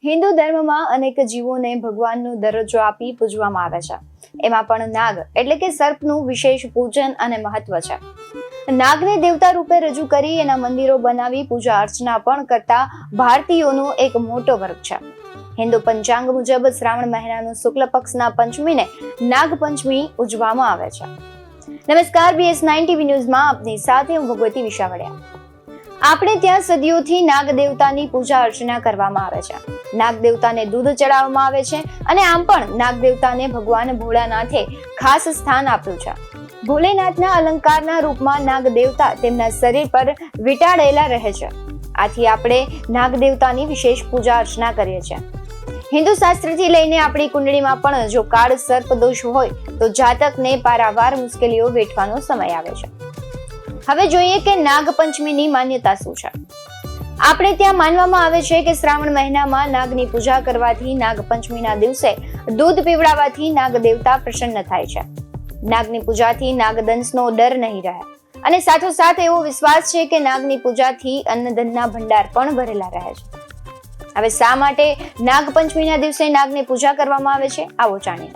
હિન્દુ ધર્મમાં અનેક જીવોને ભગવાનનો દરજ્જો આપી પૂજવામાં આવે છે. એમાં પણ નાગ એટલે કે સર્પનું વિશેષ પૂજન અને મહત્વ છે. નાગને દેવતા રૂપે રજૂ કરી એના મંદિરો બનાવી પૂજા અર્ચના પણ કરતા ભારતીયોનો એક મોટો વર્ગ છે. હિન્દુ પંચાંગ મુજબ શ્રાવણ મહિનાનું શુક્લ પક્ષના પંચમીને નાગપંચમી ઉજવવામાં આવે છે. નમસ્કાર, BS9 TV ન્યૂઝમાં આપની સાથે હું ભગવતી વિશાવડિયા. આપણે ત્યાં સદીઓથી નાગ દેવતાની પૂજા અર્ચના કરવામાં આવે છે. નાગ દેવતાને દૂધ ચડાવવામાં આવે છે અને આમ પણ નાગ દેવતાને ભગવાન ભોળાનાથે ખાસ સ્થાન આપ્યું છે. ભોલેનાથના અલંકારના રૂપમાં નાગ દેવતા તેમના શરીર પર વીંટાળેલા રહે છે. આથી આપણે નાગ દેવતાની વિશેષ પૂજા અર્ચના કરીએ છીએ. હિન્દુ શાસ્ત્રથી લઈને આપણી કુંડળીમાં પણ જો કાળ સર્પ દોષ હોય તો જાતકને પારાવાર મુશ્કેલીઓ વેઠવાનો સમય આવે છે. હવે જોઈએ કે નાગપંચમીની માન્યતા શું છે. આપણે ત્યાં માનવામાં આવે છે કે શ્રાવણ મહિનામાં નાગની પૂજા કરવાથી નાગપંચમીના દિવસે દૂધ પીવડાવવાથી નાગ દેવતા પ્રસન્ન થાય છે. નાગની પૂજાથી નાગદંશનો ડર નહીં રહે અને સાથોસાથ એવો વિશ્વાસ છે કે નાગની પૂજાથી અન્નધનના ભંડાર પણ ભરેલા રહે છે. હવે શા માટે નાગપંચમીના દિવસે નાગની પૂજા કરવામાં આવે છે, આવો જાણીએ.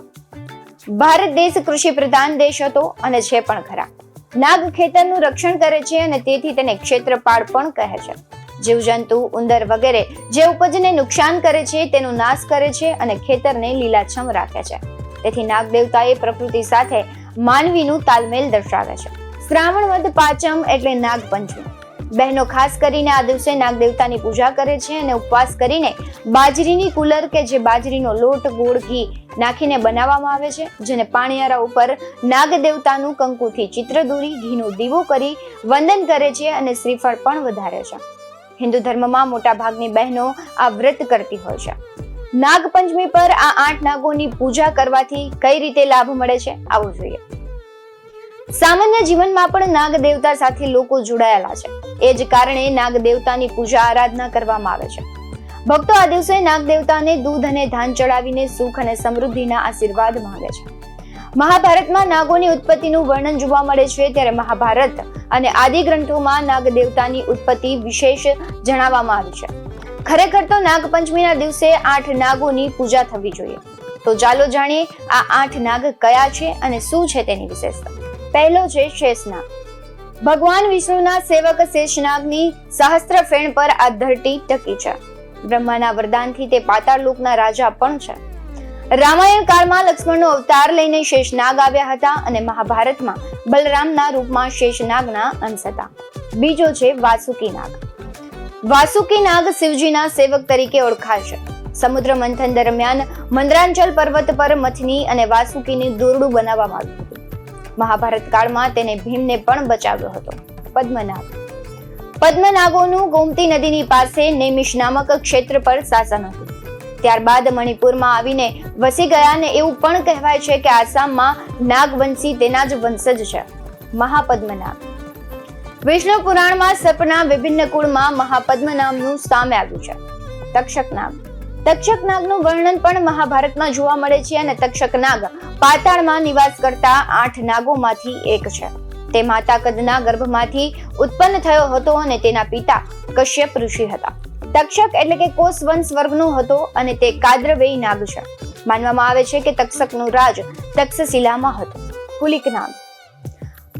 ભારત દેશ કૃષિ પ્રધાન દેશ હતો અને છે પણ ખરા. નાગ ખેતરનું રક્ષણ કરે છે અને તેથી તેને ક્ષેત્રપાળ પણ કહે છે. જીવજંતુ, ઉંદર વગેરે જે ઉપજને નુકસાન કરે છે તેનો નાશ કરે છે અને ખેતરને લીલાછમ રાખે છે. તેથી નાગ દેવતાએ પ્રકૃતિ સાથે માનવીનું તાલમેલ દર્શાવે છે. શ્રાવણ વદ પાંચમ એટલે નાગપંચમી. બહેનો ખાસ કરીને આ દિવસે નાગ દેવતાની પૂજા કરે છે અને ઉપવાસ કરીને બાજરીની કુલર કે જે બાજરીનો લોટ, ગોળ, ઘી નાખીને બનાવવામાં આવે છે, જેને પાણીયારા ઉપર નાગ દેવતાનું કંકુથી ચિત્ર દોરી ઘીનો દીવો કરી વંદન કરે છે અને શ્રીફળ પણ વધારે છે. હિન્દુ ધર્મમાં મોટા ભાગની બહેનો આ વ્રત કરતી હોય છે. નાગપંચમી પર આ 8 નાગોની પૂજા કરવાથી કઈ રીતે લાભ મળે છે, આવું જોઈએ. સામાન્ય જીવનમાં પણ નાગ દેવતા સાથે લોકો જોડાયેલા છે. એ જ કારણે નાગ દેવતાની પૂજા આરાધના કરવામાં આવે છે. ભક્તો આ દિવસે નાગ દેવતાને દૂધ અને ધાન ચડાવીને સુખ અને સમૃદ્ધિના આશીર્વાદ માંગે છે. મહાભારતમાં નાગોની ઉત્પત્તિનું વર્ણન જોવા મળે છે, ત્યારે મહાભારત અને આદિ ગ્રંથોમાં નાગ દેવતાની ઉત્પત્તિ વિશેષ જણાવવામાં આવી છે. ખરેખર તો નાગપંચમીના દિવસે 8 નાગોની પૂજા થવી જોઈએ. તો ચાલો જાણીએ આ 8 નાગ કયા છે અને શું છે તેની વિશેષતા. પહેલો છે શેષનાગ. ભગવાન વિષ્ણુના સેવક શેષનાગની સહસ્ત્ર ફેણ પર આ ધરતી ટકી છે. બ્રહ્માના વરદાનથી તે પાતાળ લોકના રાજા પણ છે. રામાયણ કાળમાં લક્ષ્મણનો અવતાર લઈને શેષનાગ આવ્યા હતા અને મહાભારતમાં બલરામના રૂપમાં શેષનાગના અંશ હતા. બીજો છે વાસુકી નાગ. વાસુકી નાગ શિવજીના સેવક તરીકે ઓળખાય છે. સમુદ્ર મંથન દરમિયાન મંદરાંચલ પર્વત પર મથની અને વાસુકીની દોરડું બનાવવામાં આવ્યું હતું. મહાભારત કાળમાં તેને ભીમને પણ બચાવ્યો હતો. પદ્મનાગ. પદ્મનાગોનું ગોમતી નદીની પાસે નેમિષ નામક ક્ષેત્ર પર શાસન હતું. ત્યારબાદ મણિપુરમાં આવીને વસી ગયા ને એવું પણ કહેવાય છે કે આસામમાં નાગવંશી તેના જ વંશજ છે. મહાપદ્મનાગ. વિષ્ણુ પુરાણમાં સર્પના વિભિન્ન કુળમાં મહાપદ્મ નામનું સામે આવ્યું છે. તક્ષક નાગ. તક્ષક નાગનું વર્ણન પણ મહાભારતમાં જોવા મળે છે અને તક્ષક નાગ પાતાળમાં નિવાસ કરતા 8 નાગોમાંથી એક છે. તે માતા કદના ગર્ભમાંથી ઉત્પન્ન થયો હતો અને તેના પિતા કશ્યપ ઋષિ હતા. તક્ષક એટલે કે કોષ વંશ વર્ગનો હતો અને તે કાદ્રવેય નાગ છે. માનવામાં આવે છે કે તક્ષકનું રાજ તક્ષશિલામાં હતું. કુલિક નાગ.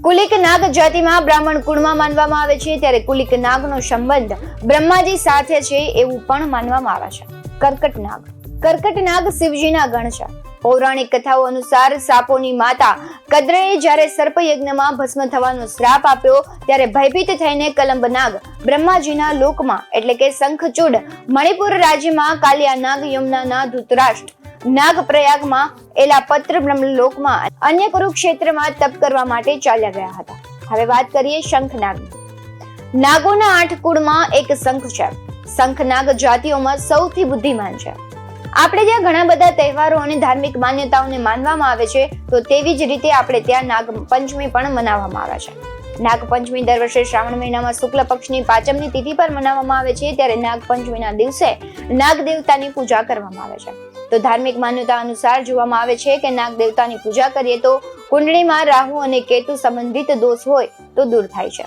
કુલિક નાગ જાતિમાં બ્રાહ્મણ કુળમાં માનવામાં આવે છે, ત્યારે કુલિક નાગનો સંબંધ બ્રહ્માજી સાથે છે એવું પણ માનવામાં આવે છે. કર્કટ નાગ. કર્કટ નાગ શિવજીના ગણ છે. પૌરાણિક કથાઓ અનુસાર સાપોની માતા કદ્રએ જ્યારે સર્પયજ્ઞમાં ભસ્મ થવાનો શ્રાપ આપ્યો ત્યારે ભયભીત થઈને કલંબ નાગ બ્રહ્માજીના લોકમાં એટલે કે શંખચૂડ મણિપુર રાજ્યમાં, કાલિયા નાગ યમુનાના ધૃતરાષ્ટ્ર નાગ પ્રયાગમાં, એલાપત્ર બ્રહ્મલોકમાં, અન્ય કુરુક્ષેત્રમાં તપ કરવા માટે ચાલ્યા ગયા હતા. હવે વાત કરીએ શંખનાગની. નાગોના 8 કુળમાં એક શંખ છે. શંખનાગ જાતિઓમાં સૌથી બુદ્ધિમાન છે. આપણે ત્યાં ઘણા બધા તહેવારો અને ધાર્મિક માન્યતાઓને માનવામાં આવે છે, તો તેવી જ રીતે આપણે ત્યાં નાગપંચમી પણ મનાવવામાં આવે છે. નાગપંચમી દર વર્ષે શ્રાવણ મહિનામાં શુક્લ પક્ષની પાંચમની તિથિ પર મનાવવામાં આવે છે. ત્યારે નાગપંચમીના દિવસે નાગ દેવતાની પૂજા કરવામાં આવે છે. તો ધાર્મિક માન્યતા અનુસાર જોવામાં આવે છે કે નાગ દેવતાની પૂજા કરીએ તો કુંડળીમાં રાહુ અને કેતુ સંબંધિત દોષ હોય તો દૂર થાય છે.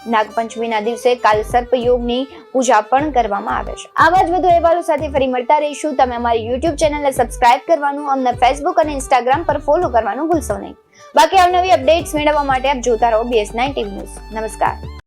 નાગપંચમીના દિવસે કાલ સર્પ યોગની પૂજા પણ કરવામાં આવે છે. આવા જ વધુ અહેવાલો સાથે ફરી મળતા રહીશું. તમે અમારી YouTube ચેનલને સબસ્ક્રાઇબ કરવાનું, અમને Facebook અને Instagram પર ફોલો કરવાનું ભૂલશો નહીં. બાકી અવનવી અપડેટ્સ મેળવવા માટે આપ જોતા રહો BS9 TV ન્યૂઝ. નમસ્કાર.